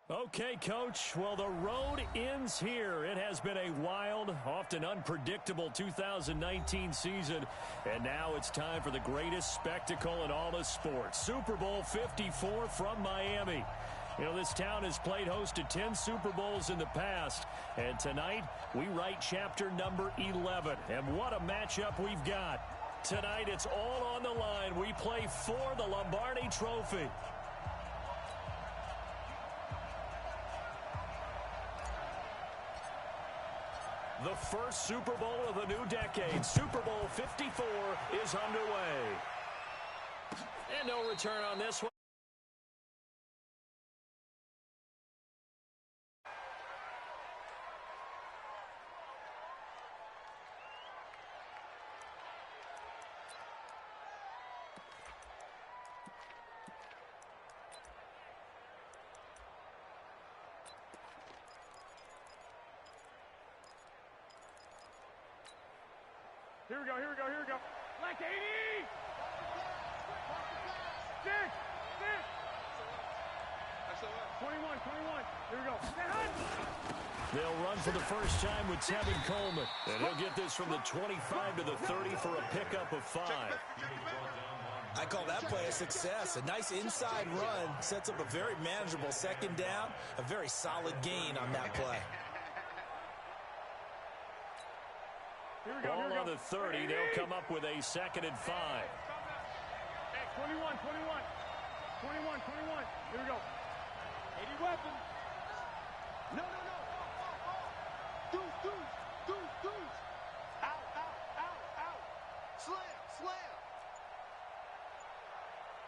Okay, Coach. Well, the road ends here. It has been a wild, often unpredictable 2019 season. And now it's time for the greatest spectacle in all of sports. Super Bowl 54 from Miami. You know, this town has played host to 10 Super Bowls in the past. And tonight, we write chapter number 11. And what a matchup we've got. Tonight, it's all on the line. We play for the Lombardi Trophy. The first Super Bowl of the new decade, Super Bowl 54, is underway. And no return on this one. Here we go, here we go, here we go. Black 80! 21. Here we go. They'll run for the first time with Tevin Coleman. And he'll get this from the 25 to the 30 for a pickup of 5. I call that play a success. A nice inside run sets up a very manageable second down. A very solid gain on that play. Ball on the 30. They'll come up with a 2nd and 5. Hey, 21. Here we go. 80 weapons. No. Deuce. Out. Slam.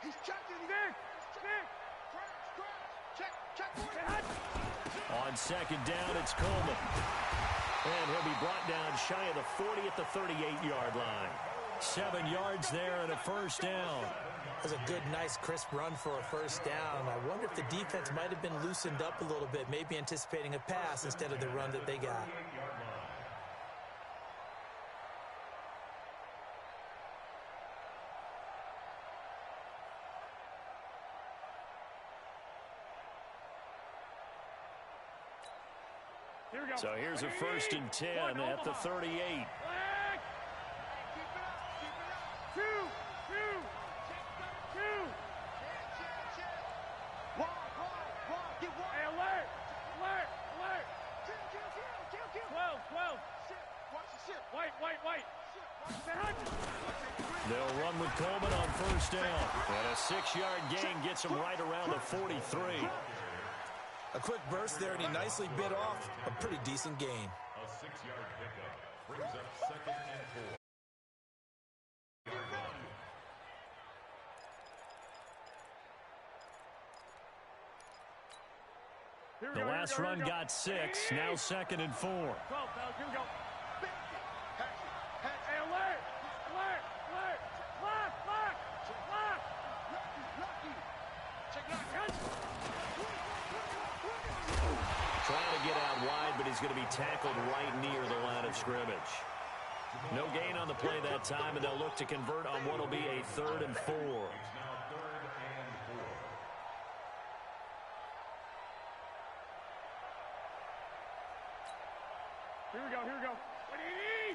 He's checking. Check. On 2nd down, it's Coleman. And he'll be brought down shy of the 40 at the 38-yard line. 7 yards there and a first down. That was a good, nice, crisp run for a first down. I wonder if the defense might have been loosened up a little bit, maybe anticipating a pass instead of the run that they got. So here's a 1st and 10 at the 38. Keep it up. Two. Walk. Get one. Hey, alert. 12. Watch the ship. White. They'll run with Coleman on first down. And a 6-yard gain gets him right around the 43. A quick burst there, and he nicely bit off a pretty decent gain. A 6-yard pickup brings up 2nd and 4. The last run got 6. Now 2nd and 4. 12, here we go. Hey, alert. Lock. Check it out. Trying to get out wide, but he's going to be tackled right near the line of scrimmage. No gain on the play that time, and they'll look to convert on what will be a 3rd and 4. Here we go. What do you need?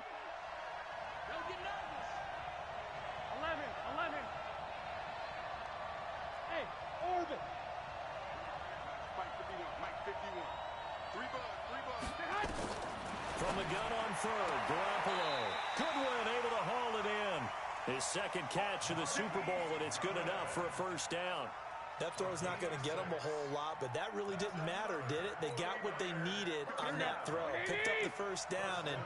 Don't get nervous. 11. Hey, orbit. Mike 51. 3 bucks. From the gun on 3rd, Garoppolo. Goodwin able to haul it in. His 2nd catch of the Super Bowl, and it's good enough for a first down. That throw's not going to get them a whole lot, but that really didn't matter, did it? They got what they needed on that throw. Picked up the first down, and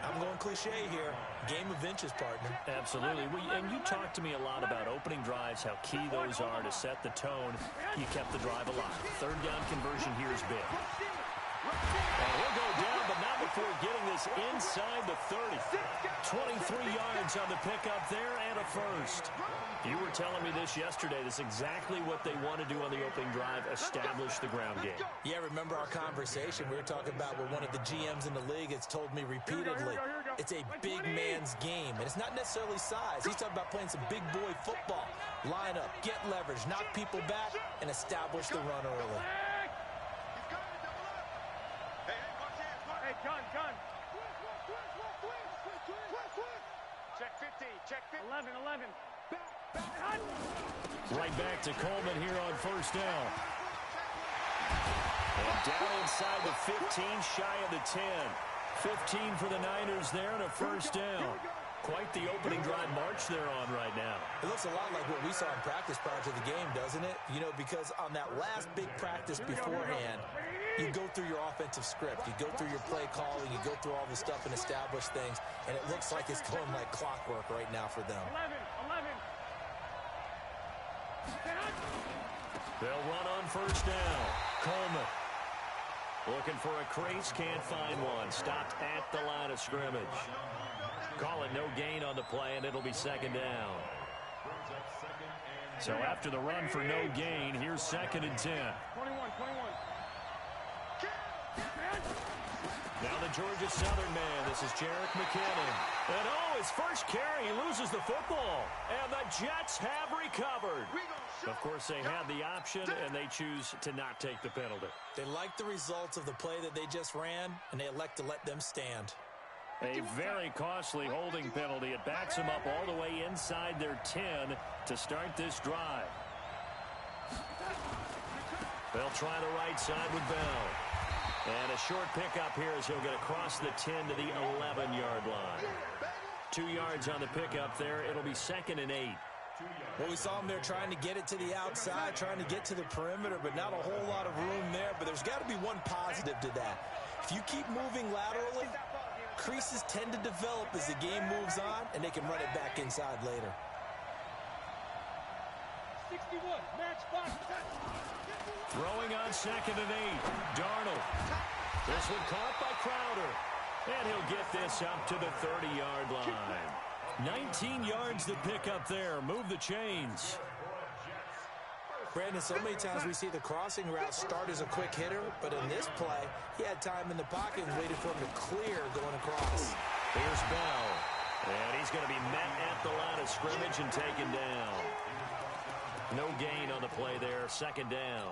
I'm going cliche here. Game of inches, partner. Absolutely. And you talked to me a lot about opening drives, how key those are to set the tone. You kept the drive alive. 3rd down conversion here is big. And he'll go down, but not before getting this inside the 30. 23 yards on the pickup there and a first. You were telling me this yesterday. This is exactly what they want to do on the opening drive, establish the ground game. Yeah, remember our conversation. We were talking about what one of the GMs in the league has told me repeatedly. It's a big man's game, and it's not necessarily size. He's talking about playing some big boy football. Line up, get leverage, knock people back, and establish the run early. Gun. Check 50. Check 50. 11. Right back to Coleman here on first down. And down inside the 15, shy of the 10. 15 for the Niners there and a first down. Quite the opening drive march they're on right now. It looks a lot like what we saw in practice prior to the game, doesn't it? You know, because on that last big practice beforehand, you go through your offensive script. You go through your play calling. You go through all the stuff and establish things. And it looks like it's going like clockwork right now for them. 11. They'll run on first down. Coleman looking for a crease, can't find one. Stopped at the line of scrimmage. Call it no gain on the play, and it'll be second down. So after the run for no gain, here's 2nd and 10. 21. Now the Georgia Southern man. This is Jerick McKinnon. And his first carry, he loses the football. And the Jets have recovered. Of course, they had the option, and they choose to not take the penalty. They like the results of the play that they just ran, and they elect to let them stand. A very costly holding penalty. It backs them up all the way inside their 10 to start this drive. They'll try the right side with Bell. And a short pickup here as he'll get across the 10 to the 11-yard line. 2 yards on the pickup there. It'll be 2nd and 8. Well, we saw him there trying to get it to the outside, trying to get to the perimeter, but not a whole lot of room there. But there's got to be one positive to that. If you keep moving laterally, creases tend to develop as the game moves on, and they can run it back inside later. 61. Match box. Throwing on 2nd and 8. Darnold. This one caught by Crowder. And he'll get this up to the 30-yard line. 19 yards to pick up there. Move the chains. Brandon, so many times we see the crossing route start as a quick hitter, but in this play, he had time in the pocket and waited for him to clear going across. Here's Bell. And he's going to be met at the line of scrimmage and taken down. No gain on the play there. 2nd down.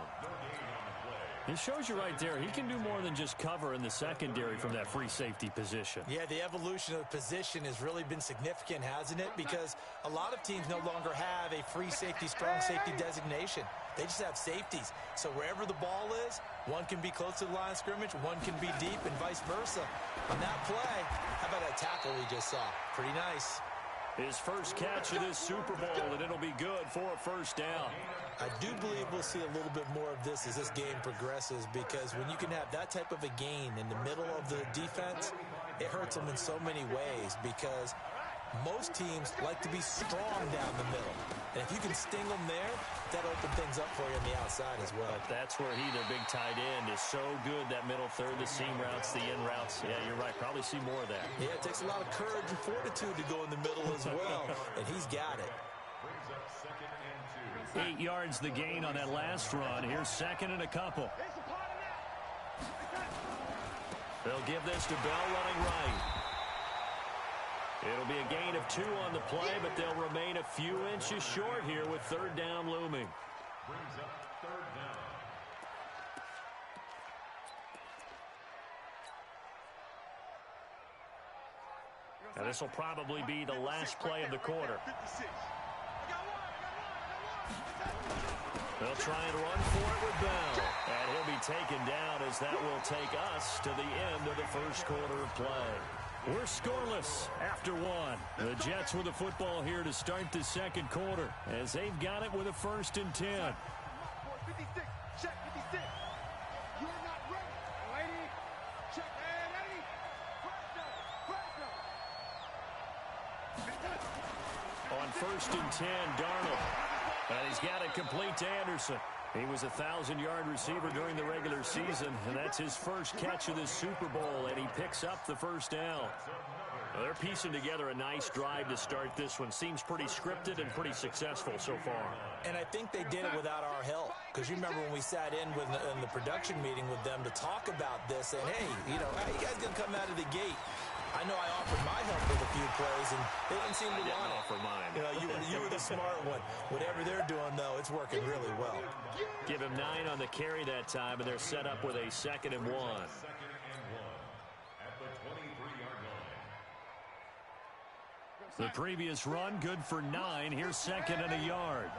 He shows you right there, he can do more than just cover in the secondary from that free safety position. Yeah, the evolution of the position has really been significant, hasn't it? Because a lot of teams no longer have a free safety, strong safety designation. They just have safeties. So wherever the ball is, one can be close to the line of scrimmage, one can be deep, and vice versa. On that play, how about that tackle we just saw? Pretty nice. His first catch of this Super Bowl, and it'll be good for a first down. I do believe we'll see a little bit more of this as this game progresses, because when you can have that type of a gain in the middle of the defense, it hurts them in so many ways, because most teams like to be strong down the middle. And if you can sting them there, that'll open things up for you on the outside as well. But that's where their big tight end, is so good, that middle third, the seam routes, the in routes. Yeah, you're right. Probably see more of that. Yeah, it takes a lot of courage and fortitude to go in the middle as well, and he's got it. 8 yards the gain on that last run. Here's 2nd and a couple. They'll give this to Bell running right. It'll be a gain of 2 on the play, but they'll remain a few inches short here with 3rd down looming. Brings up 3rd down. Now this will probably be the last play of the quarter. They'll try and run for it with Bell. And he'll be taken down as that will take us to the end of the first quarter of play. We're scoreless after 1. The Jets with the football here to start the second quarter, as they've got it with a 1st and 10. 56. Check 56. You're not ready. Lady. Check. Ready. On 1st and 10, Darnold. And he's got it complete to Anderson. He was a 1,000-yard receiver during the regular season, and that's his first catch of the Super Bowl, and he picks up the 1st down. Well, they're piecing together a nice drive to start this one. Seems pretty scripted and pretty successful so far. And I think they did it without our help, because you remember when we sat in the production meeting with them to talk about this, and hey, you guys going to come out of the gate. I know I offered my help with a few plays, and they didn't seem to want it. Offer mine. You were the smart one. Whatever they're doing, though, it's working really well. Give him 9 on the carry that time, and they're set up with a 2nd and 1. The previous run, good for 9. Here's second and a yard.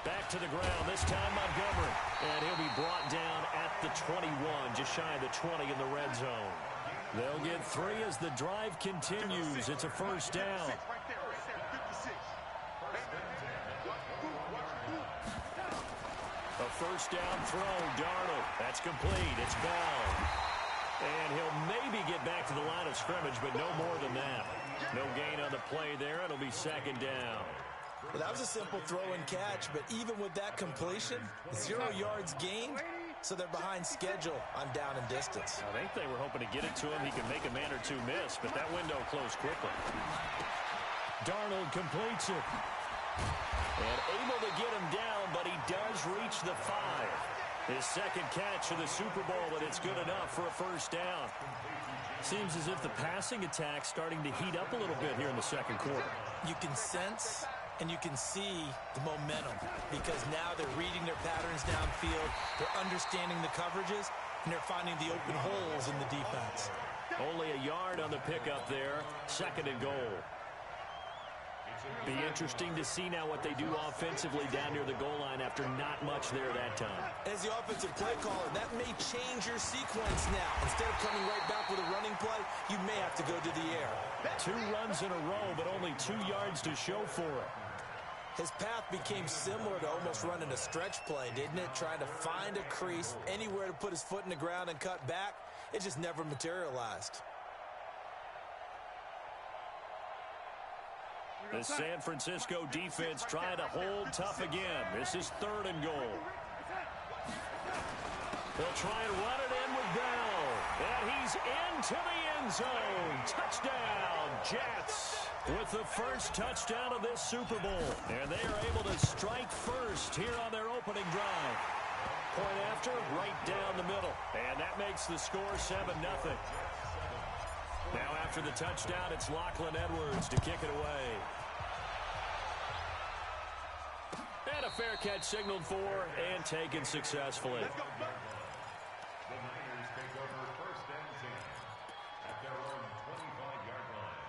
Back to the ground, this time Montgomery. And he'll be brought down at the 21, just shy of the 20 in the red zone. They'll get 3 as the drive continues. It's a first down. A first down throw, Darnold. That's complete. It's Bell. And he'll maybe get back to the line of scrimmage, but no more than that. No gain on the play there. It'll be second down. Well, that was a simple throw and catch, but even with that completion, 0 yards gained, so they're behind schedule on down and distance. I think they were hoping to get it to him. He could make a man or two miss, but that window closed quickly. Darnold completes it. And able to get him down, but he does reach the 5. His second catch of the Super Bowl, and it's good enough for a first down. Seems as if the passing attack's starting to heat up a little bit here in the second quarter. You can sense and you can see the momentum because now they're reading their patterns downfield, they're understanding the coverages, and they're finding the open holes in the defense. Only a yard on the pickup there, second and goal. Be interesting to see now what they do offensively down near the goal line after not much there that time. As the offensive play caller, that may change your sequence now. Instead of coming right back with a running play, you may have to go to the air. 2 runs in a row, but only 2 yards to show for it. His path became similar to almost running a stretch play, didn't it? Trying to find a crease, anywhere to put his foot in the ground and cut back. It just never materialized. The San Francisco defense trying to hold tough again. This is third and goal. They'll try and run it in with Bell. And he's into the end zone. Touchdown, Jets. With the first touchdown of this Super Bowl. And they are able to strike first here on their opening drive. Point after, right down the middle. And that makes the score 7-0. Now after the touchdown, it's Lachlan Edwards to kick it away. And a fair catch signaled for and taken successfully. The Niners take over first and 10 at their own 25-yard line.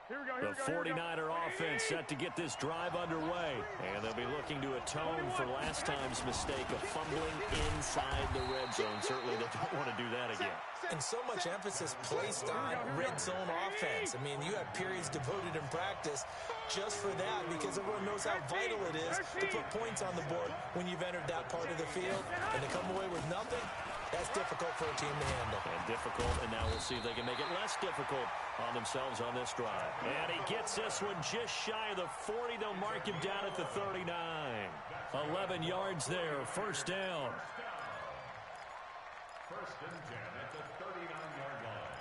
Here we go, The 49er offense set to get this drive underway. And they'll be looking to atone for last time's mistake of fumbling inside the red zone. Certainly they don't want to do that again. And so much emphasis placed on red zone offense. I mean, you have periods devoted in practice just for that because everyone knows how vital it is to put points on the board when you've entered that part of the field. And to come away with nothing, that's difficult for a team to handle. And difficult, and now we'll see if they can make it less difficult on themselves on this drive. And he gets this one just shy of the 40. They'll mark him down at the 39. 11 yards there, first down. First and 10 at the 39-yard line.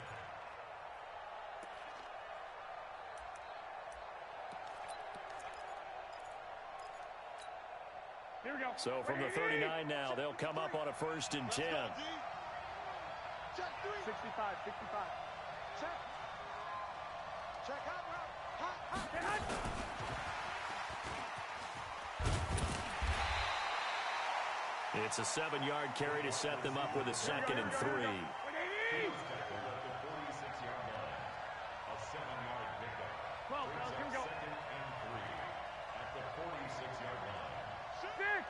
Here we go. So from the 39 now, they'll come up on a first and 10. 65, 65. Check out. Hot. It's a 7-yard carry to set them up with a second and 3. At the 46-yard line. A 7-yard pickup. Brings Here we up go. second and 3 at the 46-yard line. Stick.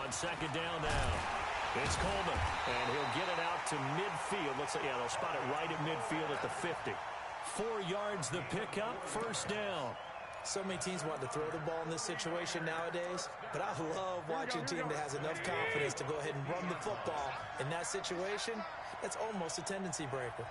On second down now, it's Coleman, and he'll get it out to midfield. Looks like, they'll spot it right at midfield at the 50. 4 yards the pickup, first down. So many teams want to throw the ball in this situation nowadays, but I love watching a team that has enough confidence to go ahead and run the football. In that situation, that's almost a tendency breaker.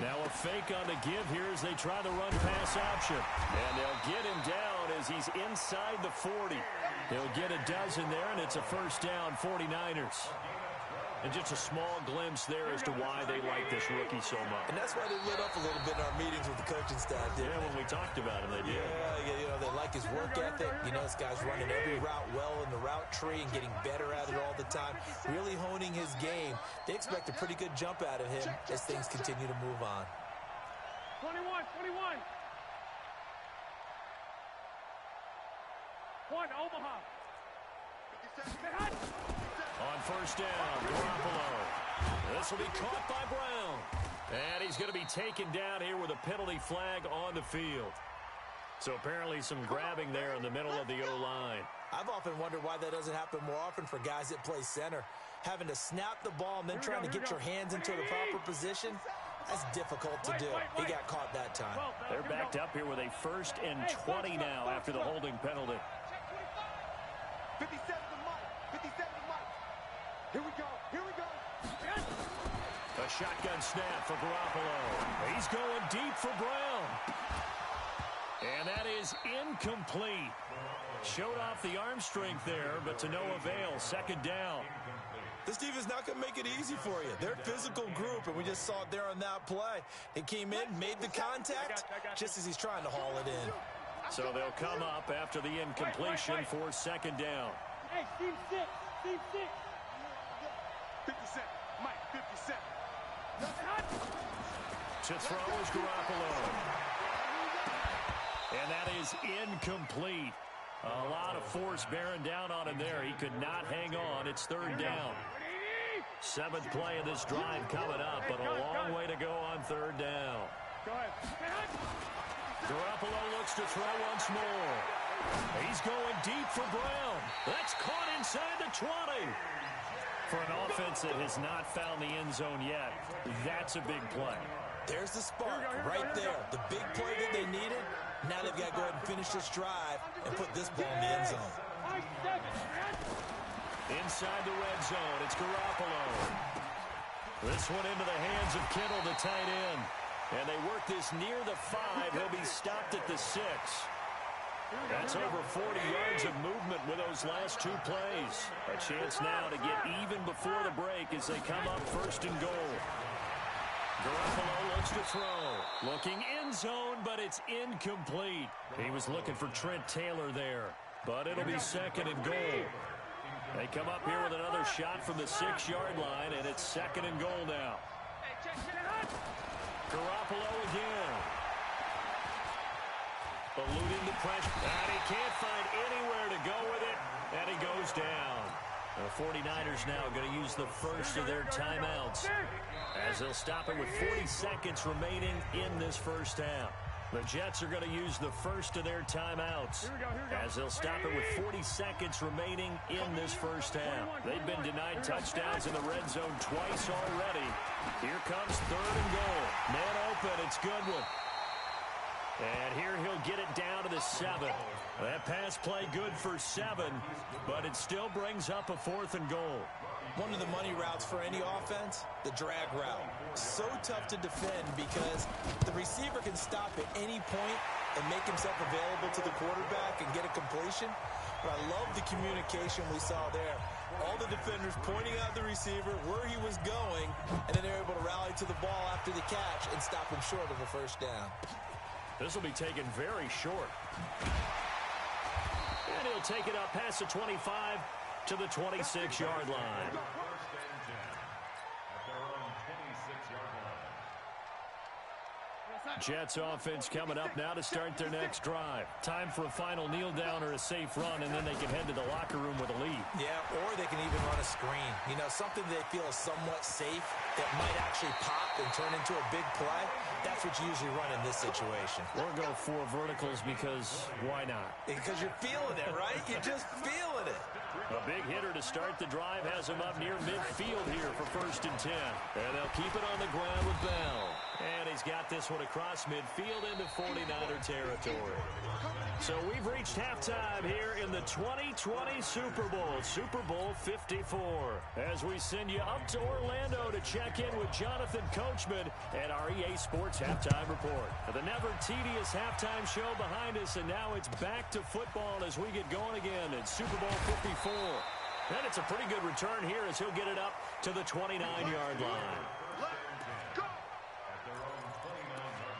Now a fake on the give here as they try the run-pass option. And they'll get him down as he's inside the 40. He'll get a dozen there, and it's a first down, 49ers. And just a small glimpse there as to why they like this rookie so much. And that's why they lit up a little bit in our meetings with the coaching staff, didn't Yeah, they? when we talked about him, they did. Yeah, they like his work ethic. This guy's running every route well in the route tree and getting better at it all the time, really honing his game. They expect a pretty good jump out of him as things continue to move on. 21. 1, Omaha. On first down, Garoppolo. This will be caught by Brown. And he's going to be taken down here with a penalty flag on the field. So apparently some grabbing there in the middle of the O-line. I've often wondered why that doesn't happen more often for guys that play center. Having to snap the ball and then trying to get your hands into the proper position, that's difficult to do. He got caught that time. They're backed up here with a 1st and 20 now after the holding penalty. 57 to Mike. 57 to Mike. Here we go. A shotgun snap for Garoppolo. He's going deep for Brown. And that is incomplete. Showed off the arm strength there, but to no avail. 2nd down. This defense not going to make it easy for you. They're a physical group, and we just saw it there on that play. He came in, made the contact, just as he's trying to haul it in. So they'll come up after the incompletion for 2nd down. Hey, Steve 6. 57. Mike, 57. To throw is Garoppolo. And that is incomplete. A lot of force bearing down on him there. He could not hang on. It's 3rd down. 7th play of this drive coming up, but a long way to go on 3rd down. Go ahead. Garoppolo looks to throw once more. He's going deep for Brown. That's caught inside the 20. For an offense that has not found the end zone yet, that's a big play. There's the spark right there. The big play that they needed. Now they've got to go ahead and finish this drive and put this ball in the end zone. Inside the red zone, it's Garoppolo. This one into the hands of Kittle, the tight end. And they work this near the 5. He'll be stopped at the 6. That's over 40 yards of movement with those last 2 plays. A chance now to get even before the break as they come up 1st and goal. Garoppolo looks to throw. Looking end zone, but it's incomplete. He was looking for Trent Taylor there, but it'll be 2nd and goal. They come up here with another shot from the 6-yard line, and it's 2nd and goal now. Garoppolo again. Eluding the pressure. And he can't find anywhere to go with it, and he goes down. The 49ers now going to use the first of their timeouts as they'll stop it with 40 seconds remaining in this first half. The Jets are going to use the first of their timeouts as they'll stop it with 40 seconds remaining in this first half. They've been denied touchdowns in the red zone twice already. Here comes 3rd and goal. Man open, it's Goodwin. And here he'll get it down to the 7. That pass play good for 7, but it still brings up a 4th and goal. One of the money routes for any offense, the drag route. So tough to defend because the receiver can stop at any point and make himself available to the quarterback and get a completion. But I love the communication we saw there. All the defenders pointing out the receiver, where he was going, and then they're able to rally to the ball after the catch and stop him short of a 1st down. This will be taken very short. And he'll take it up past the 25 to the 26-yard line. Jets offense coming up now to start their next drive. Time for a final kneel down or a safe run, and then they can head to the locker room with a lead. Yeah, or they can even run a screen. Something they feel is somewhat safe that might actually pop and turn into a big play. That's what you usually run in this situation. Or go 4 verticals because why not? Because you're feeling it, right? You're just feeling it. A big hitter to start the drive has him up near midfield here for 1st and 10. And they'll keep it on the ground with Bell. And he's got this one across midfield into 49er territory. So we've reached halftime here in the 2020 Super Bowl, Super Bowl 54. As we send you up to Orlando to check in with Jonathan Coachman at our EA Sports Halftime Report. The never tedious halftime show behind us, and now it's back to football as we get going again in Super Bowl 54. And it's a pretty good return here as he'll get it up to the 29-yard line. At their own 29-yard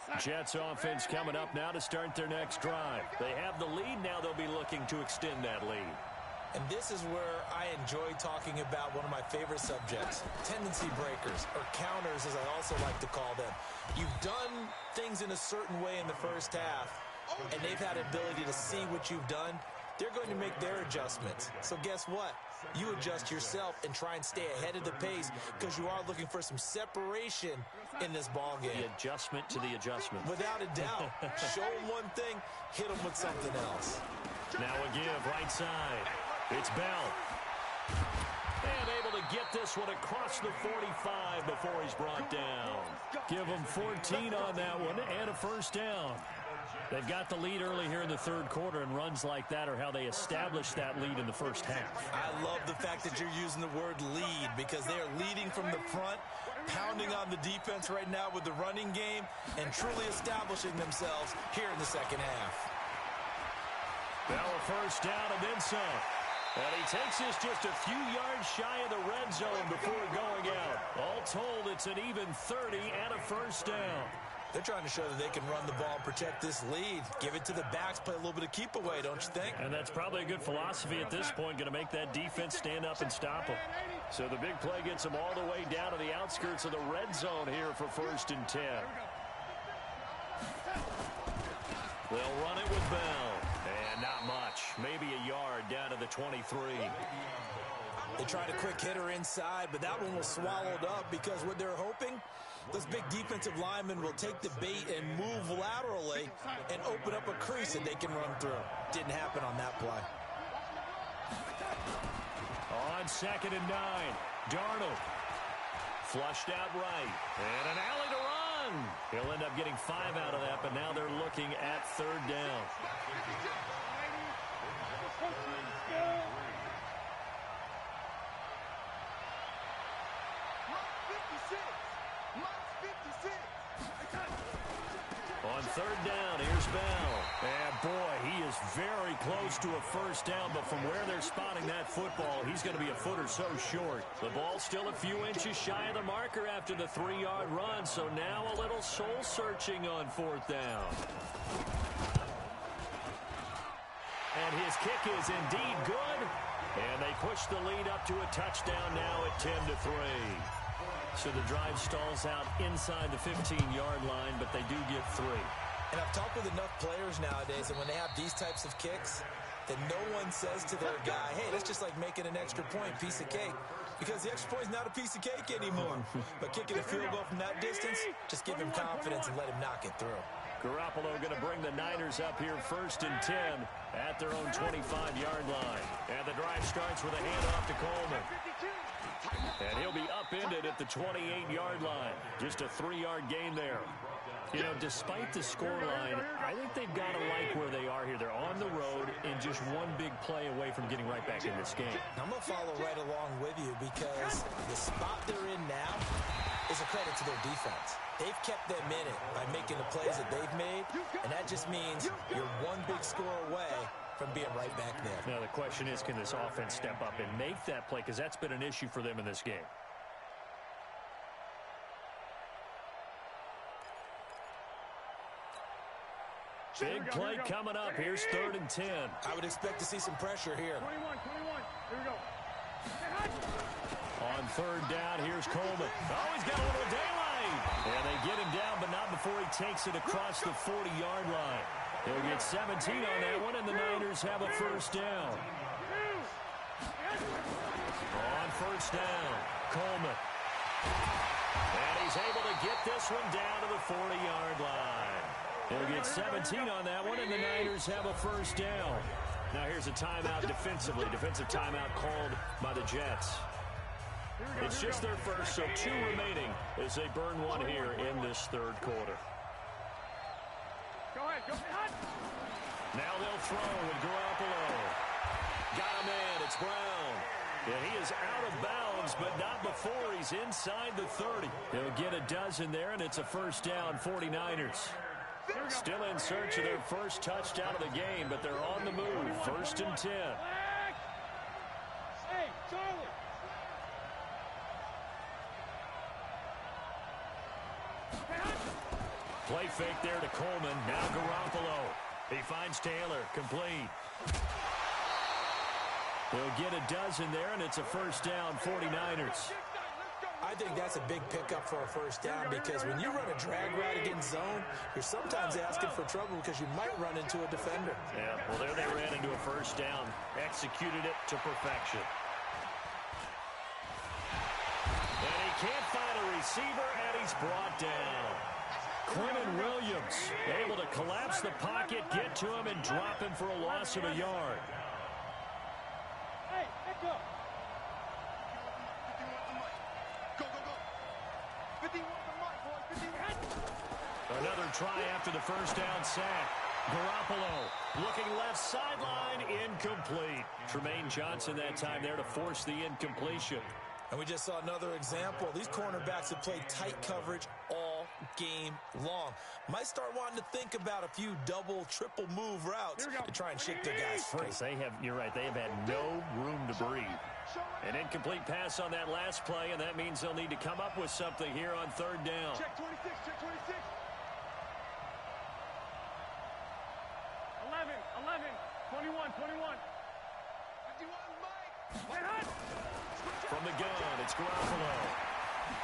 line. Jets offense coming up now to start their next drive. They have the lead. Now they'll be looking to extend that lead. And this is where I enjoy talking about one of my favorite subjects, tendency breakers, or counters as I also like to call them. You've done things in a certain way in the first half, and they've had the ability to see what you've done. They're going to make their adjustments. So guess what? You adjust yourself and try and stay ahead of the pace because you are looking for some separation in this ball game. The adjustment to the adjustment. Without a doubt. Show them one thing, hit them with something else. Now a give right side. It's Bell. And able to get this one across the 45 before he's brought down. Give him 14 on that one and a first down. They've got the lead early here in the third quarter, and runs like that are how they establish that lead in the first half. I love the fact that you're using the word lead because they are leading from the front, pounding on the defense right now with the running game, and truly establishing themselves here in the second half. Now a first down and then some. And he takes this just a few yards shy of the red zone before going out. All told, it's an even 30 and a first down. They're trying to show that they can run the ball and protect this lead. Give it to the backs, play a little bit of keep away, don't you think? And that's probably a good philosophy at this point, going to make that defense stand up and stop them. So the big play gets them all the way down to the outskirts of the red zone here for 1st and 10. They'll run it with Bell. And not much. Maybe a yard down to the 23. They tried a quick hitter inside, but that one was swallowed up because what they're hoping, those big defensive linemen will take the bait and move laterally and open up a crease that they can run through. Didn't happen on that play. On 2nd and 9, Darnold. Flushed out right. And an alley to run. He'll end up getting 5 out of that, but now they're looking at 3rd down. On 3rd down, here's Bell. And boy, he is very close to a first down, but from where they're spotting that football, he's going to be a foot or so short. The ball's still a few inches shy of the marker after the 3-yard run, so now a little soul-searching on 4th down. And his kick is indeed good, and they push the lead up to a touchdown now at 10-3. So the drive stalls out inside the 15-yard line, but they do get 3. And I've talked with enough players nowadays, and when they have these types of kicks, that no one says to their guy, hey, that's just like making an extra point, piece of cake. Because the extra point is not a piece of cake anymore. But kicking a field goal from that distance, just give him confidence and let him knock it through. Garoppolo going to bring the Niners up here 1st and 10 at their own 25-yard line. And the drive starts with a handoff to Coleman. And he'll be upended at the 28-yard line. Just a 3-yard gain there. You know, despite the scoreline, I think they've got to like where they are here. They're on the road and just one big play away from getting right back in this game. I'm going to follow right along with you because the spot they're in now is a credit to their defense. They've kept them in it by making the plays that they've made, and that just means you're one big score away from being right back there. Now, the question is, can this offense step up and make that play? Because that's been an issue for them in this game. Big play coming up. Here's 3rd and 10. I would expect to see some pressure here. 21. Here we go. On 3rd down, here's Coleman. Oh, he's got a little daylight. And they get him down, but not before he takes it across the 40-yard line. He'll get 17 on that one, and the Niners have a first down. On 1st down, Coleman. And he's able to get this one down to the 40-yard line. He'll get 17 on that one, and the Niners have a first down. Now here's a timeout defensively. Defensive timeout called by the Jets. It's just their first, so 2 remaining as they burn one here in this 3rd quarter. Go ahead. Now they'll throw with Garoppolo. Got him in. It's Brown. And he is out of bounds, but not before he's inside the 30. He'll get a dozen there, and it's a first down, 49ers. Still in search of their first touchdown of the game, but they're on the move. First and 10. Hey, Charlie. Play fake there to Coleman. Now Garoppolo. He finds Taylor. Complete. He'll get a dozen there, and it's a first down, 49ers. I think that's a big pickup for a first down because when you run a drag route against zone, you're sometimes asking for trouble because you might run into a defender. Yeah, well, there they ran into a first down. Executed it to perfection. And he can't find a receiver, and he's brought down. Quentin Williams able to collapse the pocket, get to him, and drop him for a loss of a yard. Hey, let go. Another try after the first down sack. Garoppolo looking left sideline, incomplete. Tremaine Johnson that time there to force the incompletion. And we just saw another example. These cornerbacks have played tight coverage all game long. Might start wanting to think about a few double, triple move routes to try and shake their guys free. You're right, they have had no room to breathe. An incomplete pass on that last play, and that means they'll need to come up with something here on third down. Check 26, check 26. 11, 21. 51, Mike. From the gun, it's Garoppolo.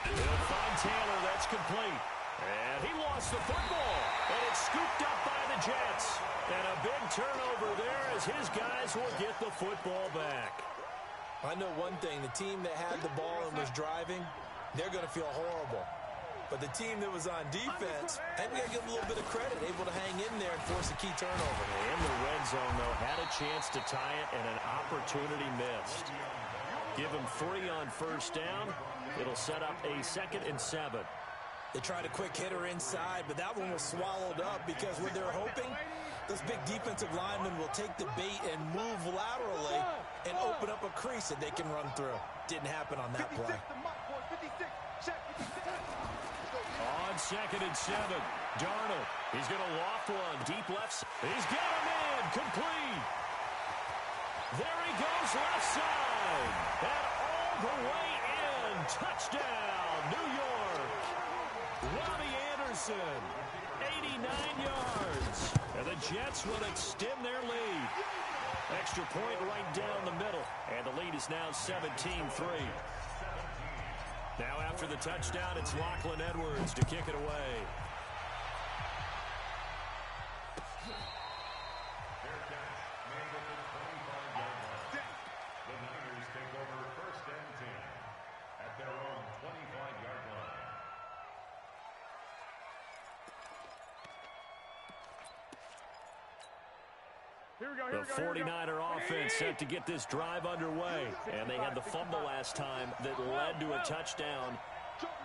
He'll find Taylor, that's complete. And he lost the football, and it's scooped up by the Jets. And a big turnover there as his guys will get the football back. I know one thing, the team that had the ball and was driving, they're going to feel horrible. But the team that was on defense, I think we got to give them a little bit of credit, able to hang in there and force a key turnover. In the red zone, though, had a chance to tie it and an opportunity missed. Give him 3 on first down. It'll set up a 2nd and 7. They tried a quick hitter inside, but that one was swallowed up because what they're hoping, those big defensive linemen will take the bait and move laterally and open up a crease that they can run through. Didn't happen on that play. On 2nd and 7, Darnold. He's going to loft one. Deep left. He's got him in. Complete. There he goes left side. And all the way in. Touchdown, New York. Robbie Anderson, 89 yards. And the Jets will extend their lead. Extra point right down the middle. And the lead is now 17-3. Now after the touchdown, it's Lachlan Edwards to kick it away. The Niners take over first and 10 at their own 25-yard line. The 49er offense set to get this drive underway. And they had the fumble last time that led to a touchdown.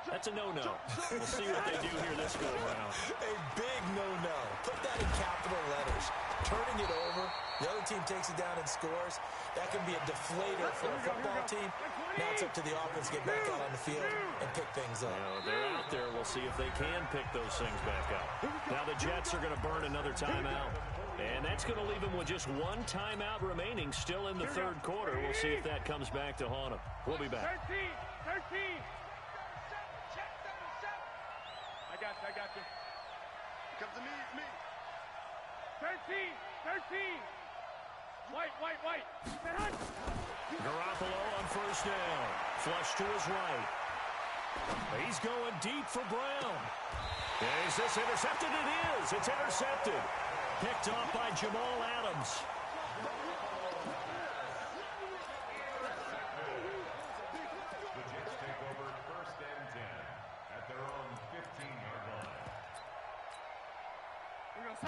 That's a no-no. We'll see what they do here this go-around. A big no-no. Put that in capital letters. Turning it over, the other team takes it down and scores. That can be a deflator for a football team. Now it's up to the offense to get back out on the field and pick things up. They're out there. We'll see if they can pick those things back up. Now the Jets are going to burn another timeout. And that's going to leave them with just one timeout remaining still in the third quarter. We'll see if that comes back to haunt them. We'll be back. 13. I got you. Come to me, it's me. 13. White. Garoppolo on first down. Flush to his right. He's going deep for Brown. Is this intercepted? It is. It's intercepted. Picked off by Jamal Adams. The Jets take over first and 10 at their own 15-yard line.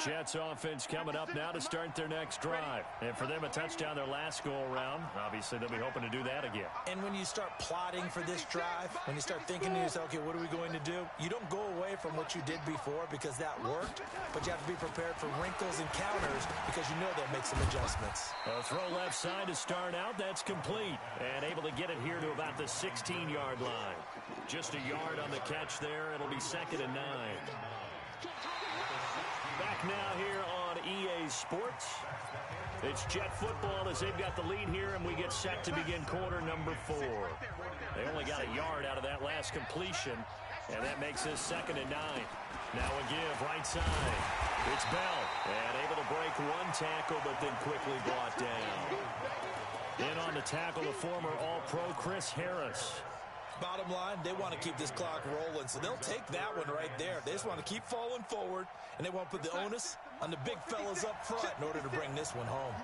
Jets offense coming up now to start their next drive. And for them, a touchdown their last go-around. Obviously, they'll be hoping to do that again. And when you start plotting for this drive, when you start thinking to yourself, okay, what are we going to do? You don't go away from what you did before because that worked, but you have to be prepared for wrinkles and counters because you know they'll make some adjustments. A throw left side to start out. That's complete. And able to get it here to about the 16-yard line. Just a yard on the catch there. It'll be 2nd and 9. Back now here on EA Sports. It's Jet football as they've got the lead here, and we get set to begin quarter number 4. They only got a yard out of that last completion, and that makes this 2nd and 9. Now a give right side. It's Bell, and able to break one tackle, but then quickly brought down. In on the tackle, the former All-Pro Chris Harris. Bottom line, they want to keep this clock rolling, so they'll take that one right there. They just want to keep falling forward, and they want to put the onus on the big fellas up front in order to bring this one home.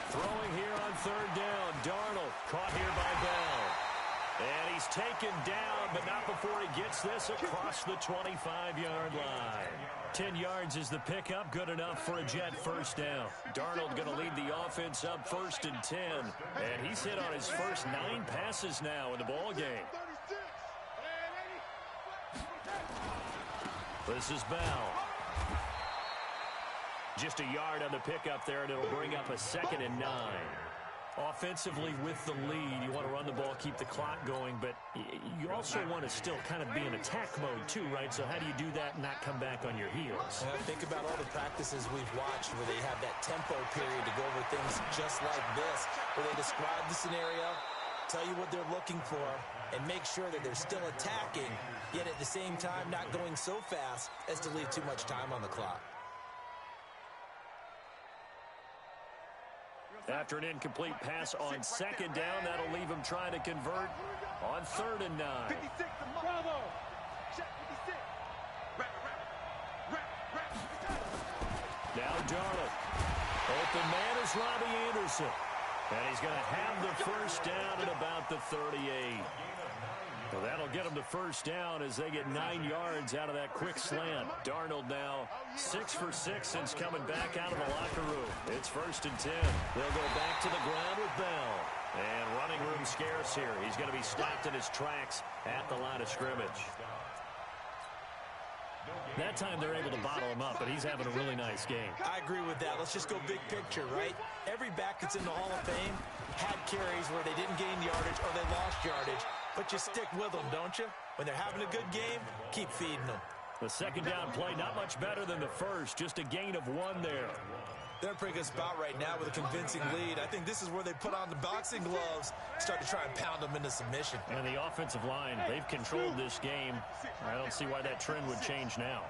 Throwing here on 3rd down. Darnold caught here by Bell. And he's taken down, but not before he gets this across the 25-yard line. 10 yards is the pickup, good enough for a Jet first down. Darnold going to lead the offense up 1st and 10. And he's hit on his first 9 passes now in the ball game. This is Bell. Just a yard on the pickup there, and it'll bring up a 2nd and 9. Offensively with the lead, you want to run the ball, keep the clock going, but you also want to still kind of be in attack mode too, right? So how do you do that and not come back on your heels? Think about all the practices we've watched where they have that tempo period to go over things just like this, where they describe the scenario, tell you what they're looking for, and make sure that they're still attacking, yet at the same time not going so fast as to leave too much time on the clock. After an incomplete pass on 2nd down, that'll leave him trying to convert on 3rd and 9. Bravo! Now Darnold. Open man is Robbie Anderson. And he's going to have the first down at about the 38. Well, that'll get them to first down as they get 9 yards out of that quick slant. Darnold now 6 for 6 since coming back out of the locker room. It's 1st and 10. They'll go back to the ground with Bell. And running room scarce here. He's going to be stopped in his tracks at the line of scrimmage. That time they're able to bottle him up, but he's having a really nice game. I agree with that. Let's just go big picture, right? Every back that's in the Hall of Fame had carries where they didn't gain yardage or they lost yardage. But you stick with them, don't you? When they're having a good game, keep feeding them. The 2nd down play, not much better than the first. Just a gain of 1 there. They're in a pretty good spot right now with a convincing lead. I think this is where they put on the boxing gloves, start to try and pound them into submission. And the offensive line, they've controlled this game. I don't see why that trend would change now.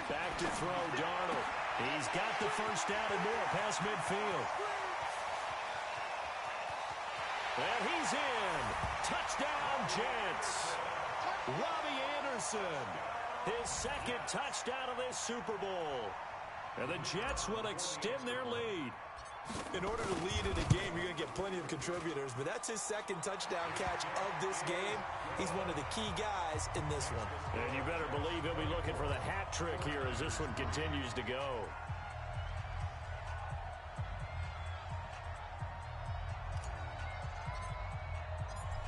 Back to throw, Darnold. He's got the first down and more past midfield. And he's in. Touchdown, Jets. Robbie Anderson. His 2nd touchdown of this Super Bowl. And the Jets will extend their lead. In order to lead in a game, you're going to get plenty of contributors, but that's his 2nd touchdown catch of this game. He's one of the key guys in this one. And you better believe he'll be looking for the hat trick here as this one continues to go.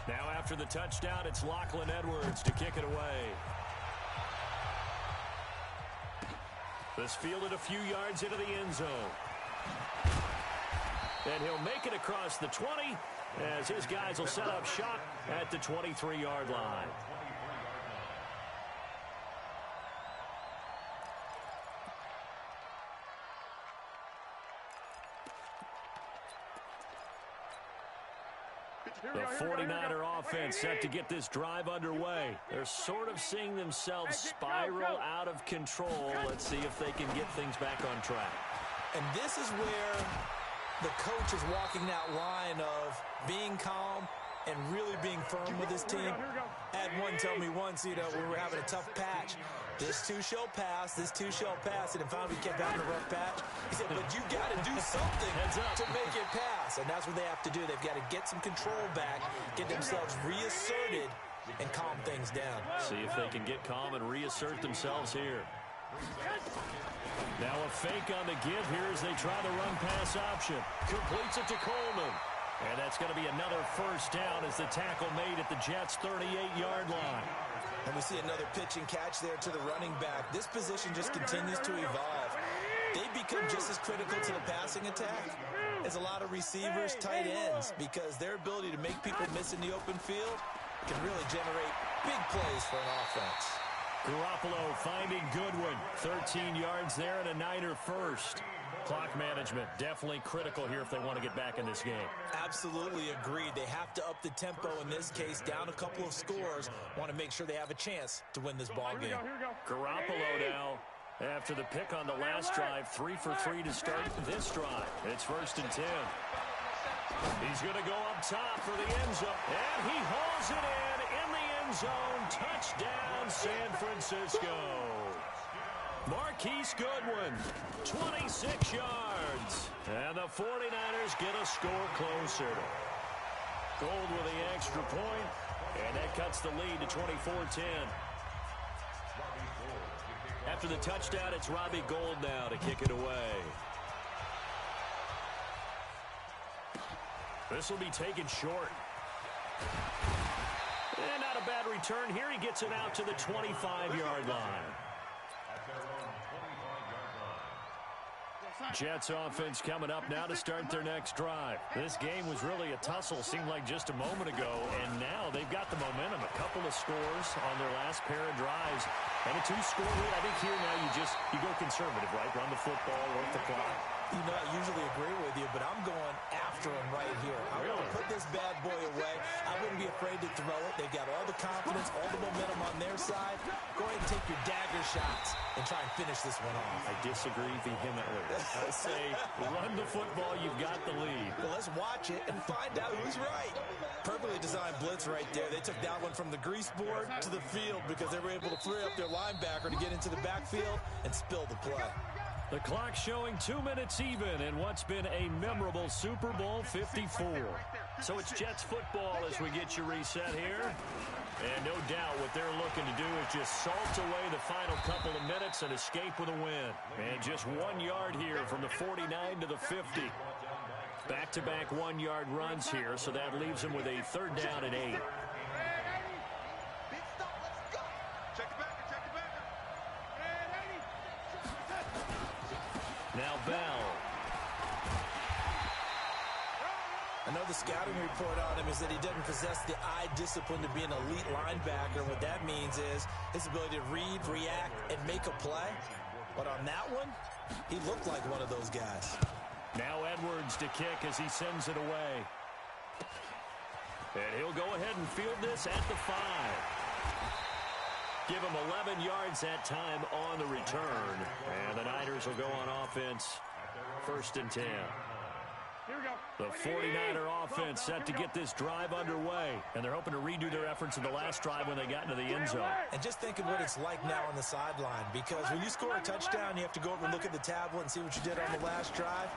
Now after the touchdown, it's Lachlan Edwards to kick it away. This fielded a few yards into the end zone. And he'll make it across the 20 as his guys will set up shop at the 23-yard line. The 49er offense set to get this drive underway. They're sort of seeing themselves spiral out of control. Let's see if they can get things back on track. And this is where the coach is walking that line of being calm and really being firm with his team. I had one tell me once, we were having a tough patch. This too shall pass, this too shall pass. And finally we kept having a rough patch. He said, but you got to do something to make it pass. And that's what they have to do. They've got to get some control back, get themselves reasserted, and calm things down. See if they can get calm and reassert themselves here. Now a fake on the give here as they try the run-pass option. Completes it to Coleman. And that's going to be another first down as the tackle made at the Jets' 38-yard line. And we see another pitch and catch there to the running back. This position just continues to evolve. They become just as critical to the passing attack as a lot of receivers, tight ends, because their ability to make people miss in the open field can really generate big plays for an offense. Garoppolo finding Goodwin. 13 yards there and a Niner first. Clock management definitely critical here if they want to get back in this game. Absolutely agreed. They have to up the tempo in this case, down a couple of scores. Want to make sure they have a chance to win this ball game. Garoppolo now, after the pick on the last drive, 3 for 3 to start this drive. It's 1st and 10. He's going to go up top for the end zone. And he hauls it in the end zone. Touchdown, San Francisco. Marquise Goodwin, 26 yards. And the 49ers get a score closer. Gold with the extra point, and that cuts the lead to 24-10. After the touchdown, it's Robbie Gould now to kick it away. This will be taken short. And not a bad return here. He gets it out to the 25-yard line. Jets offense coming up now to start their next drive. This game was really a tussle, seemed like just a moment ago, and now they've got the momentum. A couple of scores on their last pair of drives, and a 2-score lead. I think here now you go conservative, right? Run the football, work the clock. I usually agree with you, but I'm going after him right here. I want to put this bad boy away. I wouldn't be afraid to throw it. They've got all the confidence, all the momentum on their side. Go ahead and take your dagger shots and try and finish this one off. I disagree vehemently. I say run the football, you've got the lead. Well, let's watch it and find out who's right. Perfectly designed blitz right there. They took that one from the grease board to the field because they were able to free up their linebacker to get into the backfield and spill the play. The clock showing 2 minutes even in what's been a memorable Super Bowl 54. So it's Jets football as we get you reset here. And no doubt what they're looking to do is just salt away the final couple of minutes and escape with a win. And just 1 yard here from the 49 to the 50. Back-to-back 1-yard runs here, so that leaves them with a 3rd down and 8. Now Bell. I know the scouting report on him is that he doesn't possess the eye discipline to be an elite linebacker. What that means is his ability to read, react, and make a play. But on that one, he looked like one of those guys. Now Edwards to kick as he sends it away. And he'll go ahead and field this at the 5. Give him 11 yards that time on the return. And the Niners will go on offense. 1st and 10. The 49er offense set to get this drive underway. And they're hoping to redo their efforts in the last drive when they got into the end zone. And just think of what it's like now on the sideline. Because when you score a touchdown, you have to go over and look at the tablet and see what you did on the last drive.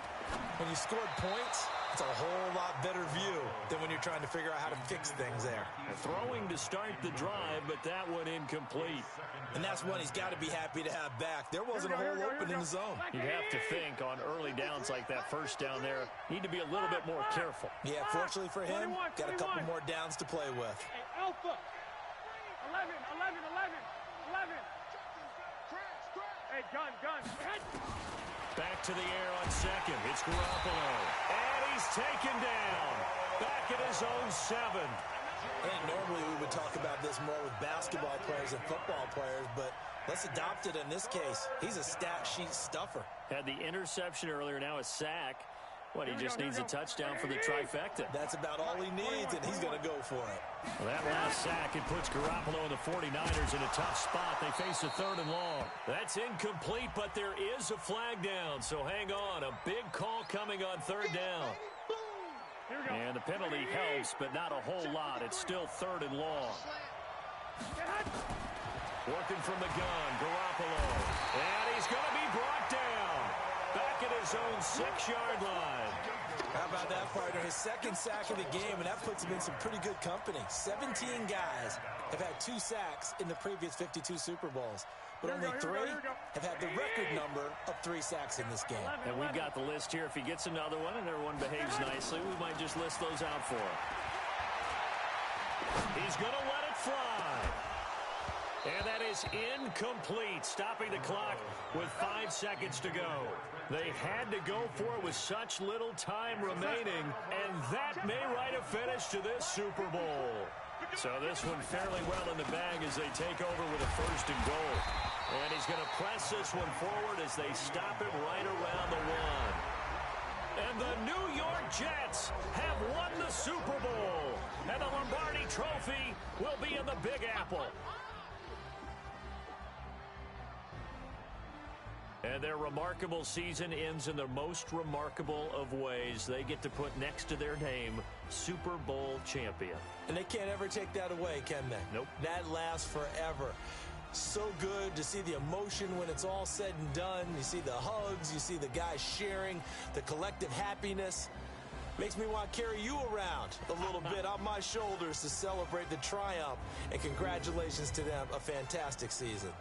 When you scored points, it's a whole lot better view than when you're trying to figure out how to fix things there. Throwing to start the drive, but that one incomplete. And that's one he's got to be happy to have back. There wasn't a hole open in the zone. You have to think on early downs like that 1st down there, need to be a little bit more careful. Yeah, fortunately for him, got a couple more downs to play with. Alpha. 11. Hey, gun. Back to the air on 2nd. It's Garoppolo. And he's taken down. Back at his own 7. I think normally we would talk about this more with basketball players and football players, but let's adopt it in this case. He's a stat sheet stuffer. Had the interception earlier, now a sack. What, he just needs a touchdown for the trifecta. That's about all he needs, and he's going to go for it. Well, that last sack, it puts Garoppolo and the 49ers in a tough spot. They face a 3rd and long. That's incomplete, but there is a flag down, so hang on. A big call coming on 3rd down. Here we go. And the penalty helps, but not a whole lot. It's still 3rd and long. Working from the gun, Garoppolo. And he's going to be brought down. Back at his own 6-yard line. How about that, partner? His 2nd sack of the game, and that puts him in some pretty good company. 17 guys have had 2 sacks in the previous 52 Super Bowls. But only 3 have had the record number of 3 sacks in this game. And we've got the list here. If he gets another one and everyone behaves nicely, we might just list those out for him. He's going to let it fly. And that is incomplete, stopping the clock with 5 seconds to go. They had to go for it with such little time remaining, and that may write a finish to this Super Bowl. So this one fairly well in the bag as they take over with a 1st and goal. And he's going to press this one forward as they stop it right around the 1. And the New York Jets have won the Super Bowl. And the Lombardi Trophy will be in the Big Apple. And their remarkable season ends in the most remarkable of ways. They get to put next to their name, Super Bowl champion. And they can't ever take that away, can they? Nope. That lasts forever. So good to see the emotion when it's all said and done. You see the hugs, you see the guys sharing, the collective happiness. Makes me want to carry you around a little bit on my shoulders to celebrate the triumph. And congratulations to them, a fantastic season.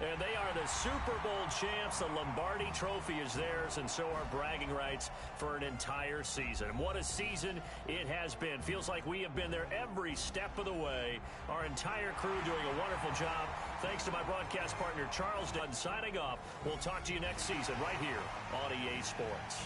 And they are the Super Bowl champs. The Lombardi Trophy is theirs, and so are bragging rights for an entire season. And what a season it has been. Feels like we have been there every step of the way. Our entire crew doing a wonderful job. Thanks to my broadcast partner, Charles Dunn, signing off. We'll talk to you next season right here on EA Sports.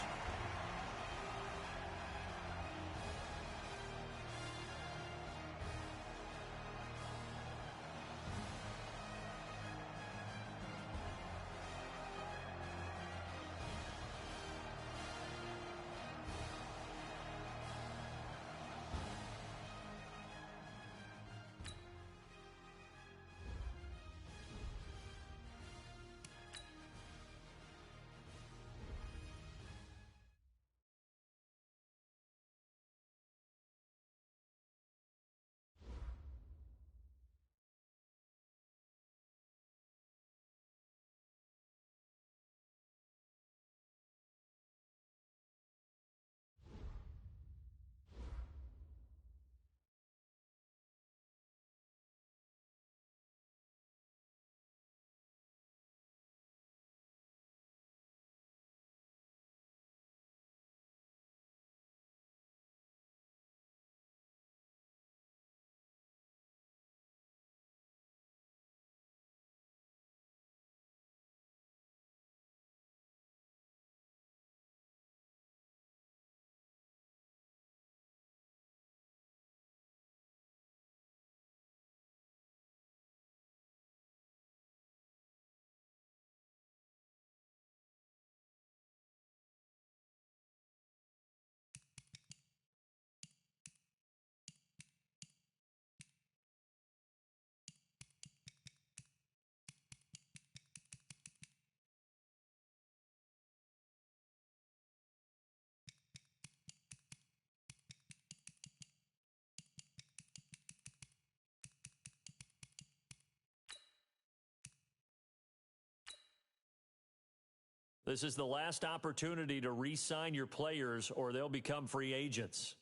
This is the last opportunity to re-sign your players or they'll become free agents.